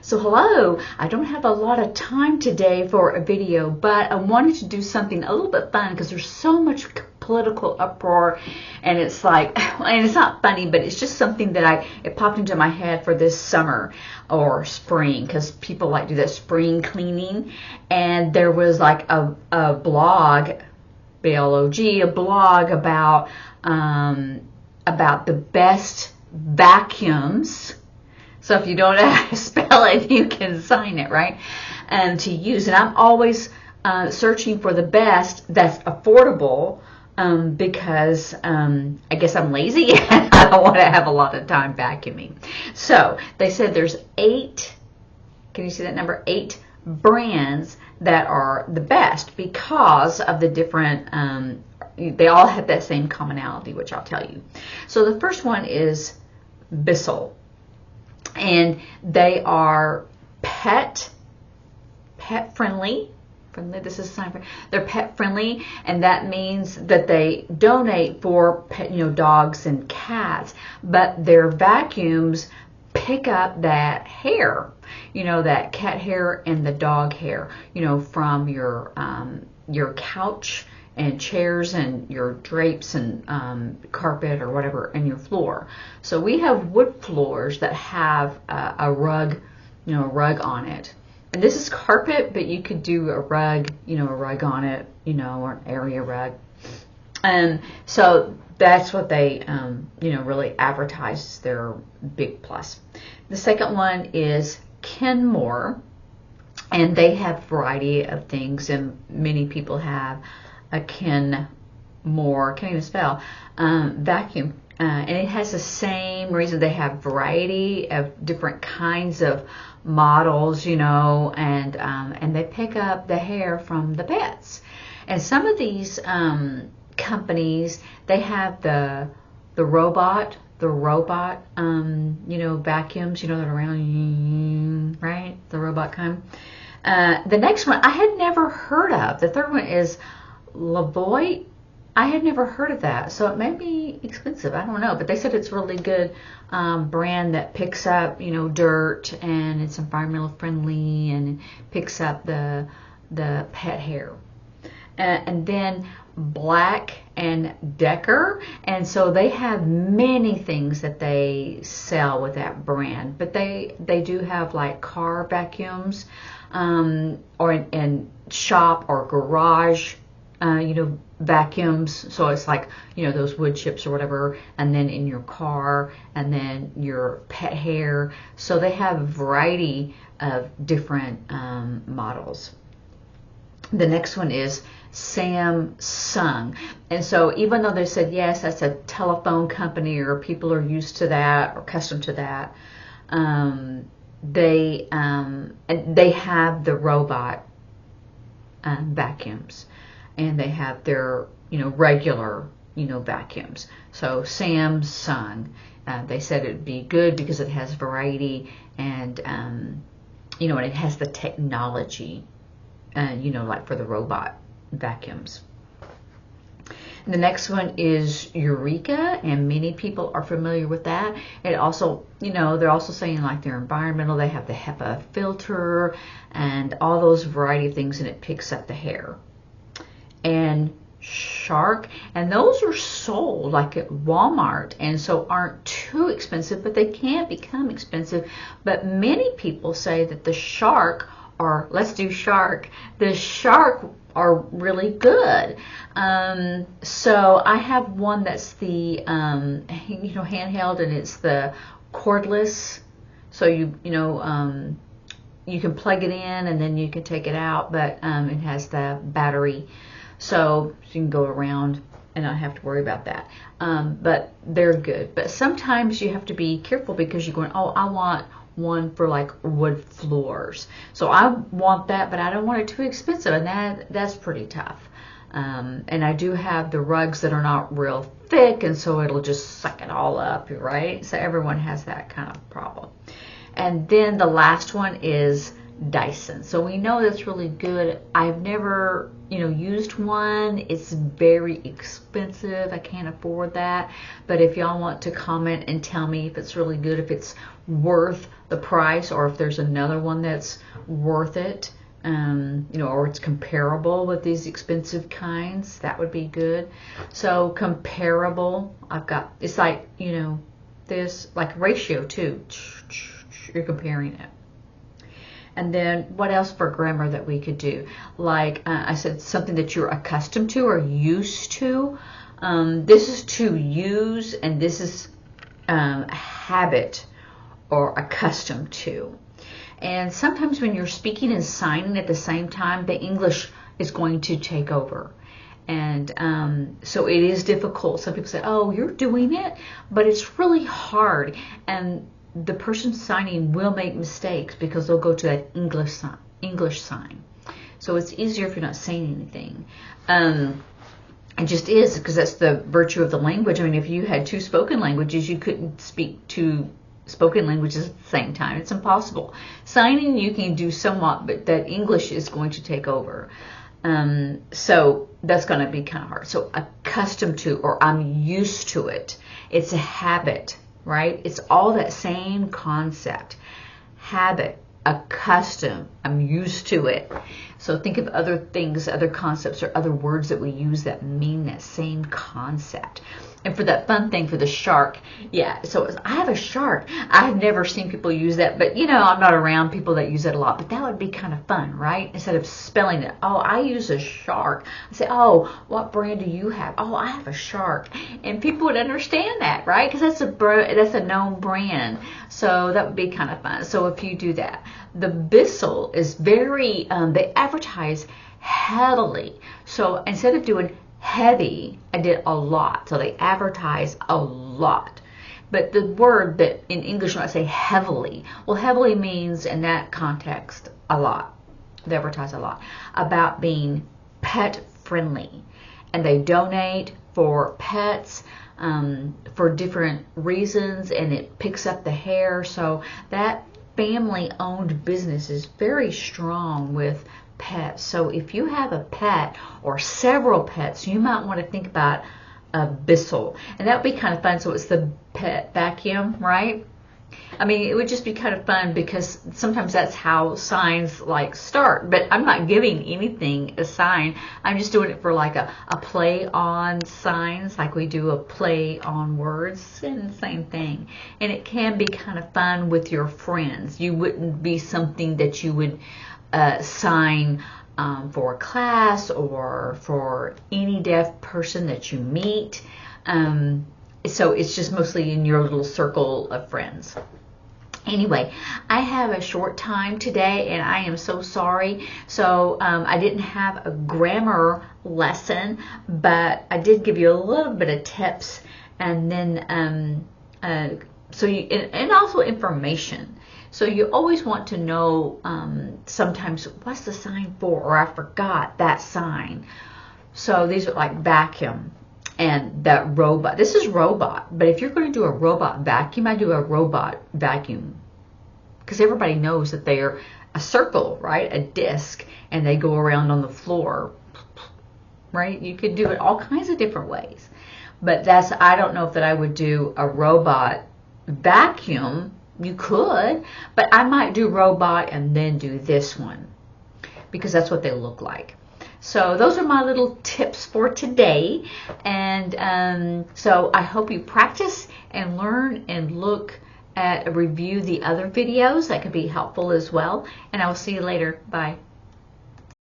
So hello, I don't have a lot of time today for a video, but I wanted to do something a little bit fun because there's so much political uproar, and it's like, and it's not funny, but it's just something that it popped into my head for this summer or spring, because people like do that spring cleaning, and there was like a blog, B-L-O-G, a blog about the best vacuums. So if you don't know how to spell it, you can sign it, right? And to use. And I'm always searching for the best that's affordable because I guess I'm lazy and I don't want to have a lot of time vacuuming. So they said there's 8, can you see that number? 8 brands that are the best because of the different, they all have that same commonality, which I'll tell you. So the first one is Bissell. And they are pet friendly. This is a sign for, they're pet friendly, and that means that they donate for pet, dogs and cats, but their vacuums pick up that hair, that cat hair and the dog hair, from your couch and chairs and your drapes and carpet or whatever, and your floor. So we have wood floors that have a rug, a rug on it. And this is carpet, but you could do a rug, a rug on it, or an area rug. And so that's what they, really advertise their big plus. The second one is Kenmore, and they have a variety of things, and many people have a Kenmore, can't even spell, vacuum. And it has the same reason. They have variety of different kinds of models, and they pick up the hair from the pets. And some of these companies, they have the robot, vacuums, that are around, right? The robot kind. The next one I had never heard of. The third one is Lavoie. I had never heard of that, so it may be expensive. I don't know, but they said it's really good brand that picks up, dirt, and it's environmental friendly and picks up the pet hair. And then Black and Decker, and so they have many things that they sell with that brand, but they do have like car vacuums, or in shop or garage, vacuums. So it's like, those wood chips or whatever, and then in your car, and then your pet hair. So they have a variety of different models. The next one is Samsung. And so even though they said, yes, that's a telephone company, or people are used to that or accustomed to that, they have the robot vacuums. And they have their, regular, vacuums. So Samsung, they said it'd be good because it has variety and, and it has the technology, like for the robot vacuums. The next one is Eureka, and many people are familiar with that. It also, they're also saying like they're environmental. They have the HEPA filter and all those variety of things, and it picks up the hair. And Shark, and those are sold like at Walmart, and so aren't too expensive, but they can become expensive. But many people say that the Shark, or let's do Shark, the Shark are really good. So I have one that's the handheld, and it's the cordless. So you can plug it in and then you can take it out, but it has the battery. So you can go around and not have to worry about that. But they're good. But sometimes you have to be careful because you're going, oh, I want one for like wood floors. So I want that, but I don't want it too expensive, and that's pretty tough. And I do have the rugs that are not real thick, and so it'll just suck it all up, right? So everyone has that kind of problem. And then the last one is Dyson. So we know that's really good. I've never, used one. It's very expensive. I can't afford that. But if y'all want to comment and tell me if it's really good, if it's worth the price, or if there's another one that's worth it, or it's comparable with these expensive kinds, that would be good. So comparable, it's like, this, like ratio too. You're comparing it. And then what else for grammar that we could do? Like I said, something that you're accustomed to or used to. This is to use, and this is habit or accustomed to. And sometimes when you're speaking and signing at the same time, the English is going to take over. And so it is difficult. Some people say, oh, you're doing it, but it's really hard. And the person signing will make mistakes because they'll go to that English sign. So it's easier if you're not saying anything. It just is, because that's the virtue of the language. I mean, if you had two spoken languages, you couldn't speak two spoken languages at the same time. It's impossible. Signing you can do somewhat, but that English is going to take over. So that's going to be kind of hard. So accustomed to, or I'm used to it. It's a habit. Right? It's all that same concept. Habit, accustomed, I'm used to it. So think of other things, other concepts, or other words that we use that mean that same concept. And for that fun thing for the shark, so I have a shark. I've never seen people use that, but I'm not around people that use it a lot, but that would be kind of fun, right? Instead of spelling it, oh, I use a shark. I say, oh, what brand do you have? Oh, I have a shark. And people would understand that, right? Because that's a known brand. So that would be kind of fun. So if you do that, the Bissell is very, they advertise heavily. So instead of doing heavy, I did a lot. So they advertise a lot. But the word that in English, when I say heavily, well, heavily means in that context a lot. They advertise a lot about being pet friendly. And they donate for pets for different reasons, and it picks up the hair. So that family-owned business is very strong with pets. So if you have a pet or several pets, you might want to think about a Bissell. And that would be kind of fun. So it's the pet vacuum, right? I mean, it would just be kind of fun because sometimes that's how signs like start. But I'm not giving anything a sign. I'm just doing it for like a play on signs, like we do a play on words, and the same thing. And it can be kind of fun with your friends. You wouldn't be something that you would sign for a class or for any deaf person that you meet. So it's just mostly in your little circle of friends. Anyway, I have a short time today, and I am so sorry. So I didn't have a grammar lesson, but I did give you a little bit of tips, and then and also information. So you always want to know sometimes what's the sign for, or I forgot that sign. So these are like vacuum. And that robot, this is robot, but if you're going to do a robot vacuum, I do a robot vacuum. Because everybody knows that they're a circle, right? A disc, and they go around on the floor, right? You could do it all kinds of different ways. But I don't know if that I would do a robot vacuum. You could, but I might do robot and then do this one, because that's what they look like. So those are my little tips for today, and so I hope you practice and learn and look at review the other videos. That could be helpful as well, and I will see you later. Bye.